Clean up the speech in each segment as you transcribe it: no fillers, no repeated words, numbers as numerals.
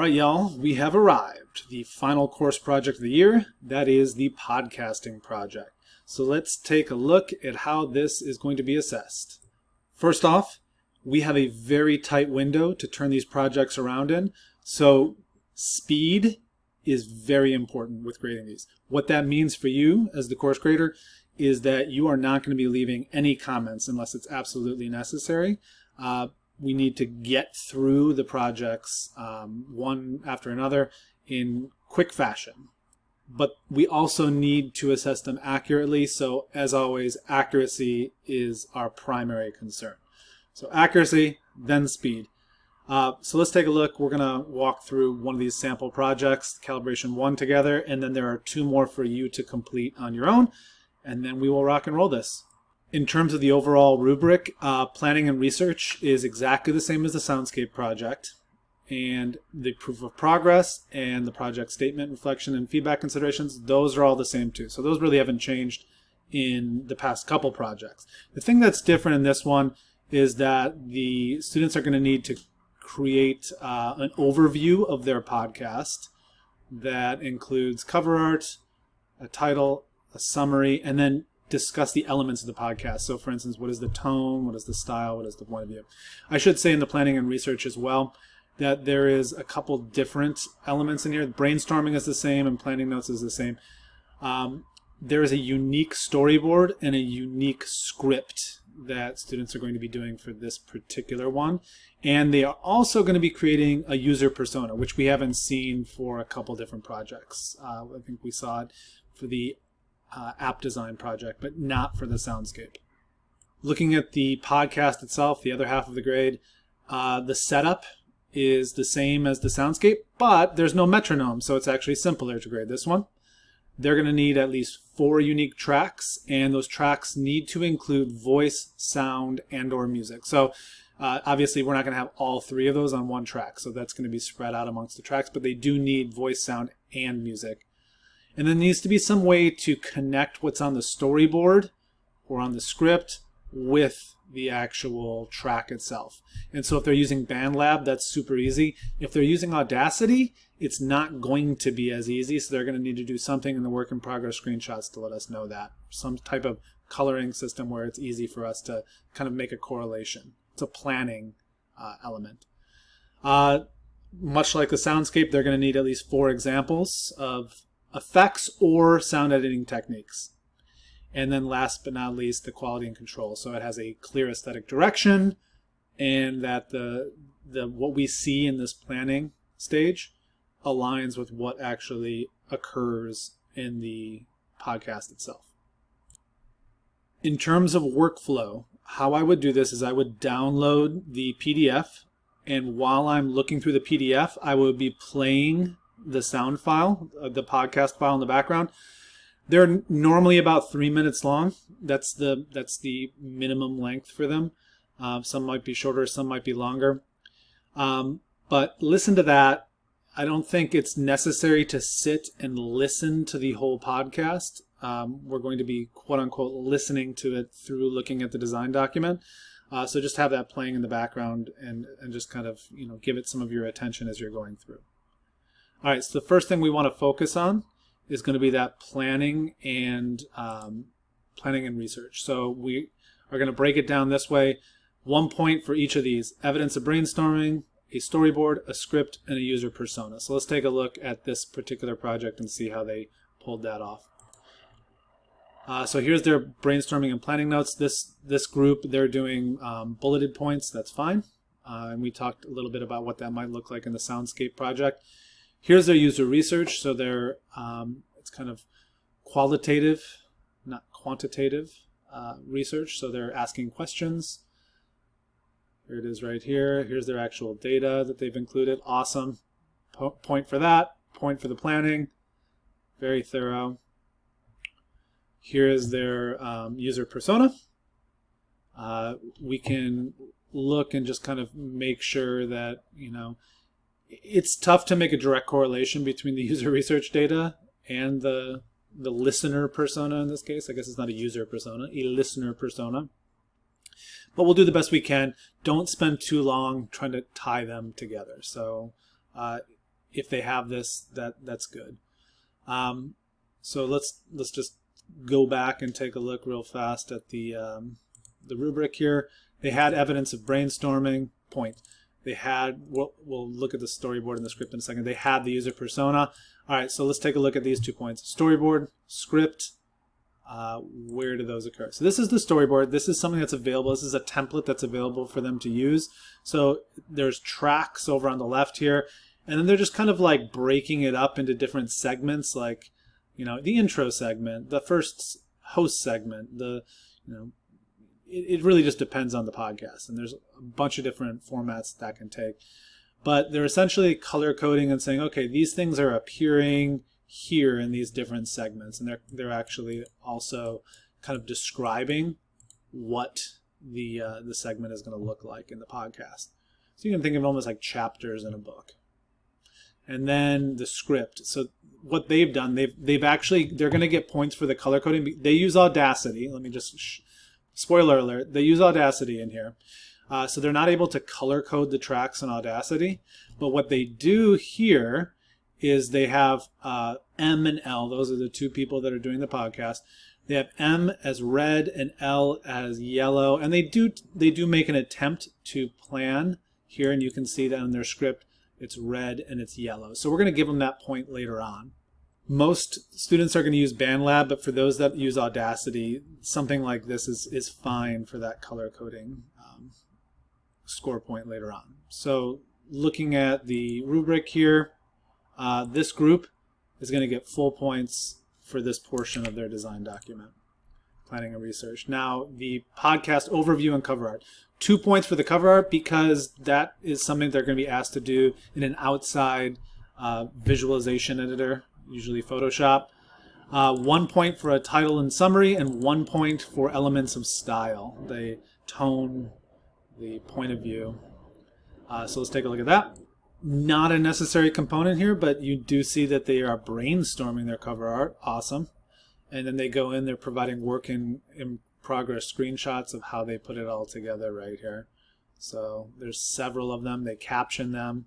right, y'all, we have arrived. The final course project of the year, that is the podcasting project. So let's take a look at how this is going to be assessed. First off, we have a very tight window to turn these projects around in. So speed is very important with grading these. What that means for you as the course grader is that you are not going to be leaving any comments unless it's absolutely necessary. We need to get through the projects one after another in quick fashion. But we also need to assess them accurately. So as always, accuracy is our primary concern. So accuracy, then speed. So let's take a look. We're going to walk through one of these sample projects, Calibration 1 together, and then there are 2 more for you to complete on your own, and then we will rock and roll this. In terms of the overall rubric, planning and research is exactly the same as the Soundscape project, and the proof of progress and the project statement, reflection, and feedback considerations, those are all the same too. So those really haven't changed in the past couple projects. The thing that's different in this one is that the students are going to need to create an overview of their podcast that includes cover art, a title, a summary, and then discuss the elements of the podcast. So for instance, what is the tone, what is the style, what is the point of view? I should say in the planning and research as well that there is a couple different elements in here. Brainstorming is the same and planning notes is the same. There is a unique storyboard and a unique script that students are going to be doing for this particular one. And they are also going to be creating a user persona, which we haven't seen for a couple different projects. I think we saw it for the app design project, but not for the Soundscape. Looking at the podcast itself, the other half of the grade, the setup is the same as the Soundscape, but there's no metronome, so it's actually simpler to grade this one. They're going to need at least 4 unique tracks, and those tracks need to include voice, sound, and or music. So obviously we're not going to have all 3 of those on one track, so that's going to be spread out amongst the tracks, but they do need voice, sound, and music. And there needs to be some way to connect what's on the storyboard or on the script with the actual track itself. And so if they're using BandLab, that's super easy. If they're using Audacity, it's not going to be as easy, so they're going to need to do something in the work in progress screenshots to let us know that. Some type of coloring system where it's easy for us to kind of make a correlation. It's a planning element. Much like the Soundscape, they're going to need at least 4 examples of effects or sound editing techniques. And then last but not least, the quality and control. So it has a clear aesthetic direction, and that the what we see in this planning stage aligns with what actually occurs in the podcast itself. In terms of workflow, how I would do this is I would download the PDF, and while I'm looking through the PDF, I would be playing the sound file, the podcast file in the background. They're normally about 3 minutes long. That's the minimum length for them. Some might be shorter, some might be longer. But listen to that. I don't think it's necessary to sit and listen to the whole podcast. We're going to be quote unquote listening to it through looking at the design document. So just have that playing in the background and just kind of give it some of your attention as you're going through. All right, so the first thing we want to focus on is going to be that planning and research. So we are going to break it down this way. 1 point for each of these: evidence of brainstorming, a storyboard, a script, and a user persona. So let's take a look at this particular project and see how they pulled that off. So here's their brainstorming and planning notes. This group, they're doing bulleted points. That's fine. And we talked a little bit about what that might look like in the Soundscape project. Here's their user research. So they're it's kind of qualitative, not quantitative research. So they're asking questions. Here it is right here. Here's their actual data that they've included. Awesome. Point for that. Point for the planning. Very thorough. Here is their user persona. We can look and just kind of make sure that, it's tough to make a direct correlation between the user research data and the listener persona in this case. I guess it's not a user persona, a listener persona. But we'll do the best we can. Don't spend too long trying to tie them together. So if they have this, that's good. So let's just go back and take a look real fast at the rubric here. They had evidence of brainstorming, point. They had, we'll look at the storyboard and the script in a second. They had the user persona. All right, so let's take a look at these 2 points. Storyboard, script, where do those occur? So this is the storyboard. This is something that's available. This is a template that's available for them to use. So there's tracks over on the left here, and then they're just kind of like breaking it up into different segments, like, you know, the intro segment, the first host segment, it really just depends on the podcast, and there's a bunch of different formats that can take. But they're essentially color coding and saying, okay, these things are appearing here in these different segments, and they're actually also kind of describing what the segment is going to look like in the podcast. So you can think of almost like chapters in a book. And then the script. So what they've done, they're going to get points for the color coding. They use Audacity. Let me just spoiler alert, they use Audacity in here. So they're not able to color code the tracks in Audacity. But what they do here is they have M and L. Those are the 2 people that are doing the podcast. They have M as red and L as yellow. And they do make an attempt to plan here. And you can see that in their script, it's red and it's yellow. So we're going to give them that point later on. Most students are going to use BandLab, but for those that use Audacity, something like this is fine for that color coding score point later on. So looking at the rubric here, this group is going to get full points for this portion of their design document, planning and research. Now, the podcast overview and cover art. 2 points for the cover art because that is something they're going to be asked to do in an outside visualization editor, usually Photoshop. 1 point for a title and summary, and 1 point for elements of style, the tone, the point of view. So let's take a look at that. Not a necessary component here, but you do see that they are brainstorming their cover art. Awesome. And then they go in, they're providing work in progress screenshots of how they put it all together right here. So there's several of them. They caption them.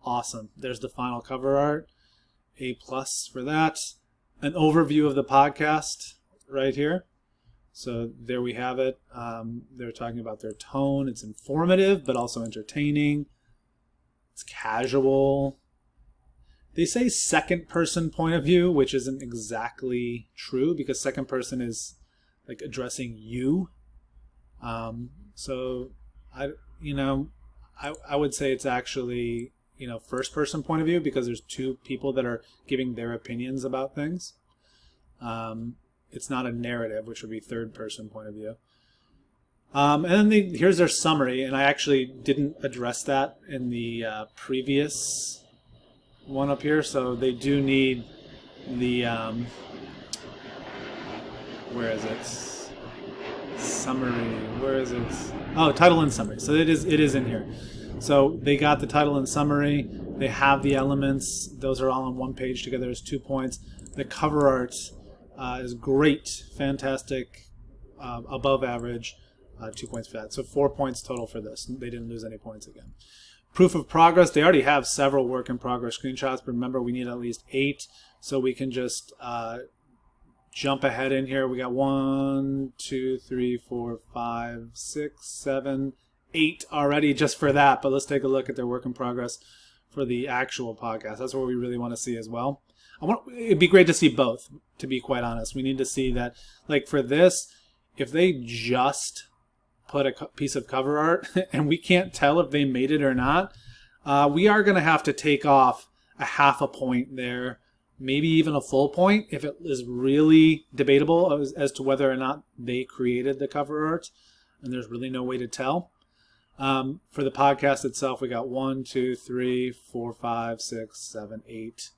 Awesome. There's the final cover art. A+ for that. An overview of the podcast right here. So there we have it. They're talking about their tone. It's informative, but also entertaining. It's casual. They say second person point of view, which isn't exactly true because second person is like addressing you. So I would say it's actually, first person point of view because there's 2 people that are giving their opinions about things. It's not a narrative, which would be third person point of view. And then here's their summary, and I actually didn't address that in the previous one up here, so they do need the where is it? Summary. Where is it? Oh, title and summary. So it is in here. So they got the title and summary. They have the elements. Those are all on one page together as 2 points. The cover art is great, fantastic, above average. 2 points for that. So 4 points total for this. They didn't lose any points again. Proof of progress. They already have several work in progress screenshots, but remember we need at least 8. So we can just jump ahead in here. We got 1, 2, 3, 4, 5, 6, 7, 8 already just for that. But let's take a look at their work in progress for the actual podcast. That's what we really want to see as well. It'd be great to see both, to be quite honest. We need to see that, like for this, if they just put a piece of cover art and we can't tell if they made it or not, we are going to have to take off a half a point there, maybe even a full point if it is really debatable as to whether or not they created the cover art and there's really no way to tell. For the podcast itself, we got 1, 2, 3, 4, 5, 6, 7, 8.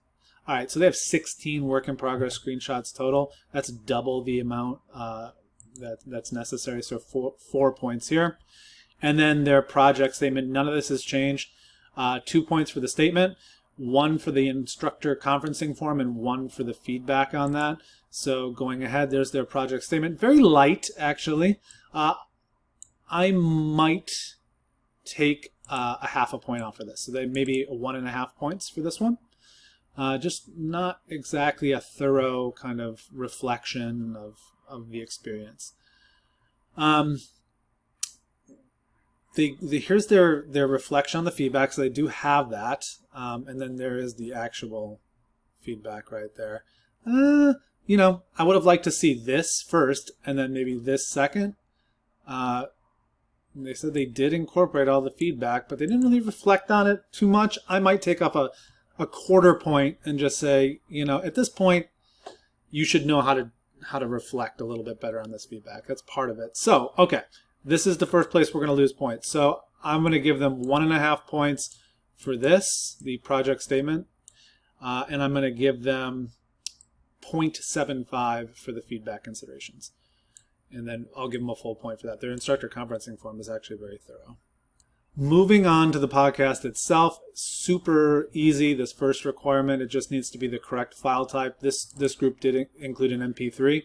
All right, so they have 16 work in progress screenshots total. That's double the amount that's necessary, so 4 points here. And then their project statement, none of this has changed. 2 points for the statement, 1 for the instructor conferencing form, and 1 for the feedback on that. So going ahead, there's their project statement. Very light, actually. I might take a half a point off for this. So they maybe 1.5 points for this one. just not exactly a thorough kind of reflection of the experience. Here's their reflection on the feedback, so they do have that, and then there is the actual feedback right there. You know, I would have liked to see this first and then maybe this second. They said they did incorporate all the feedback, but they didn't really reflect on it too much. I might take up a quarter point and just say, you know, at this point, you should know how to reflect a little bit better on this feedback. That's part of it. So, okay, this is the first place we're going to lose points. So I'm going to give them 1.5 points for this, the project statement, and I'm going to give them 0.75 for the feedback considerations. And then I'll give them a full point for that. Their instructor conferencing form is actually very thorough. Moving on to the podcast itself, super easy. This first requirement, it just needs to be the correct file type. This group did include an MP3.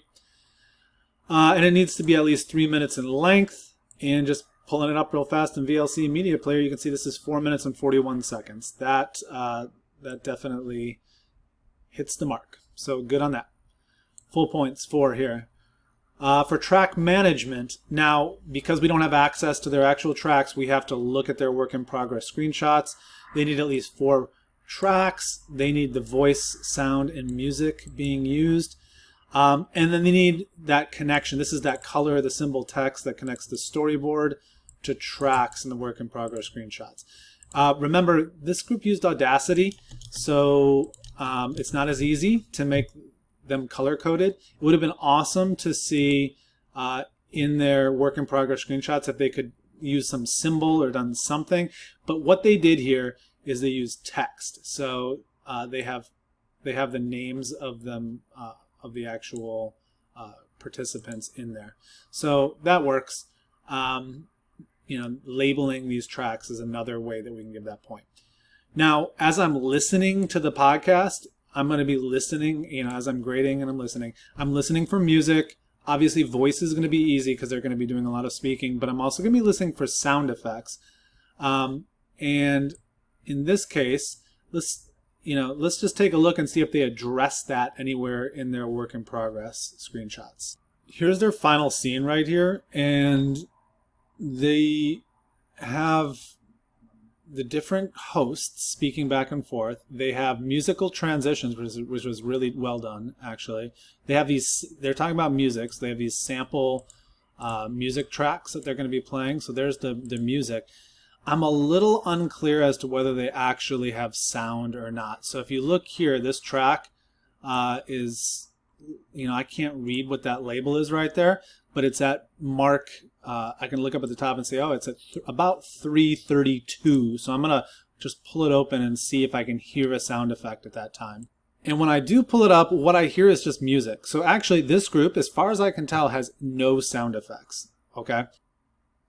And it needs to be at least 3 minutes in length. And just pulling it up real fast in VLC Media Player, you can see this is 4 minutes and 41 seconds. That definitely hits the mark. So good on that. Full points for here. For track management, now because we don't have access to their actual tracks, we have to look at their work in progress screenshots. They need at least 4 tracks. They need the voice, sound, and music being used. And then they need that connection. This is that color, the symbol text that connects the storyboard to tracks in the work in progress screenshots. Remember, this group used Audacity, so it's not as easy to make them color-coded. It would have been awesome to see in their work in progress screenshots if they could use some symbol or done something. But what they did here is they used text. So they have the names of them of the actual participants in there. So that works. You know, labeling these tracks is another way that we can give that point. Now, as I'm listening to the podcast, I'm going to be listening, you know, as I'm grading and I'm listening for music. Obviously, voice is going to be easy because they're going to be doing a lot of speaking, but I'm also going to be listening for sound effects. And in this case, let's just take a look and see if they address that anywhere in their work in progress screenshots. Here's their final scene right here, and they have the different hosts speaking back and forth. They have musical transitions, which was really well done, actually. They have they're talking about music, so they have these sample music tracks that they're going to be playing. So there's the music. I'm a little unclear as to whether they actually have sound or not. So if you look here, this track is, you know, I can't read what that label is right there, but it's at mark. I can look up at the top and say, oh, it's at about 3:32. So I'm going to just pull it open and see if I can hear a sound effect at that time. And when I do pull it up, what I hear is just music. So actually this group, as far as I can tell, has no sound effects. Okay.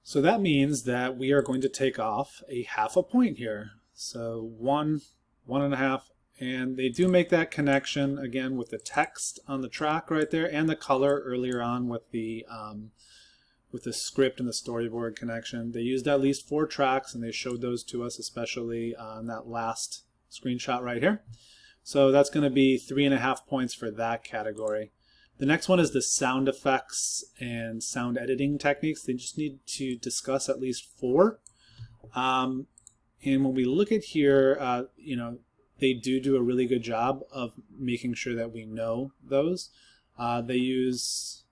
So that means that we are going to take off a 0.5 point here. So 1.5. And they do make that connection again with the text on the track right there and the color earlier on with the script and the storyboard connection. They used at least 4 tracks and they showed those to us, especially on that last screenshot right here. So that's going to be 3.5 points for that category. The next one is the sound effects and sound editing techniques. They just need to discuss at least 4. And when we look at here, you know, they do a really good job of making sure that we know those. They use,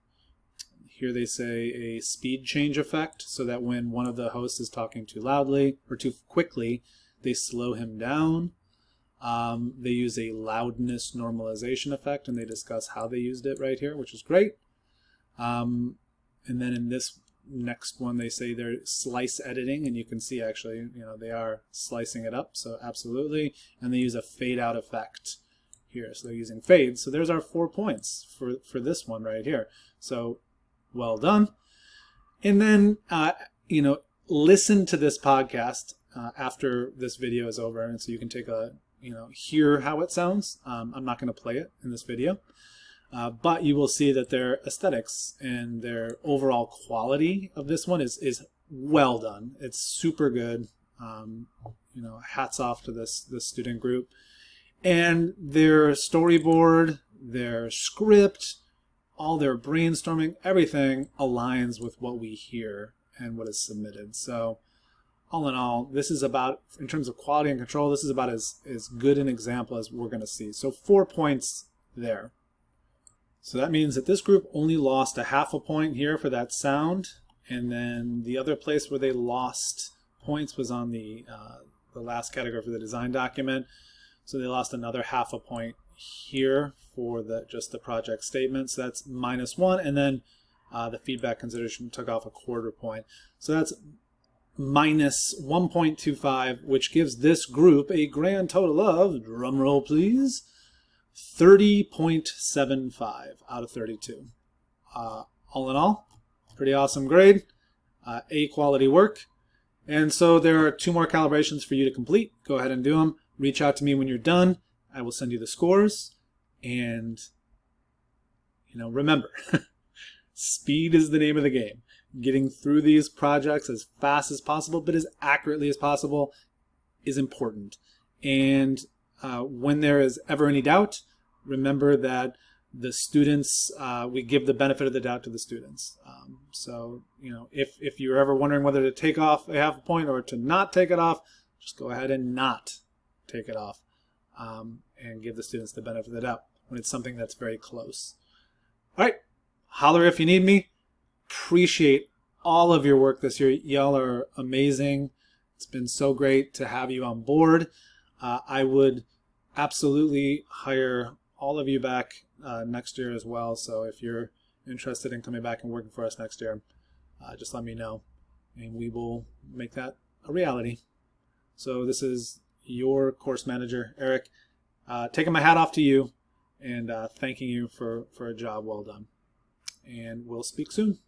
here they say, a speed change effect, so that when one of the hosts is talking too loudly or too quickly, they slow him down. They use a loudness normalization effect, and they discuss how they used it right here, which is great. And then in this next one, they say they're slice editing, and you can see actually, you know, they are slicing it up, so absolutely. And they use a fade out effect here, so they're using fades. So there's our 4 points for this one right here. So well done. And then, you know, listen to this podcast after this video is over, and so you can take a, you know, hear how it sounds. I'm not going to play it in this video. But you will see that their aesthetics and their overall quality of this one is well done. It's super good. You know, hats off to this student group. And their storyboard, their script, all their brainstorming, everything aligns with what we hear and what is submitted. So all in all, this is about, in terms of quality and control, this is about as good an example as we're going to see. So 4 points there. So that means that this group only lost a half a point here for that sound, and then the other place where they lost points was on the last category for the design document. So they lost another half a point here for just the project statement. So that's -1, and then the feedback consideration took off a 1/4 point. So that's -1.25, which gives this group a grand total of, drum roll please, 30.75 out of 32. All in all, pretty awesome grade, A quality work. And so there are 2 more calibrations for you to complete. Go ahead and do them. Reach out to me when you're done. I will send you the scores. And, remember, speed is the name of the game. Getting through these projects as fast as possible, but as accurately as possible, is important. And when there is ever any doubt, remember that the students, we give the benefit of the doubt to the students. So, if you're ever wondering whether to take off a half a point or to not take it off, just go ahead and not take it off, and give the students the benefit of the doubt when it's something that's very close. All right, holler if you need me. Appreciate all of your work this year. Y'all are amazing. It's been so great to have you on board. I would absolutely hire all of you back next year as well. So if you're interested in coming back and working for us next year, just let me know, and we will make that a reality. So this is your course manager, Eric, taking my hat off to you and thanking you for a job well done. And we'll speak soon.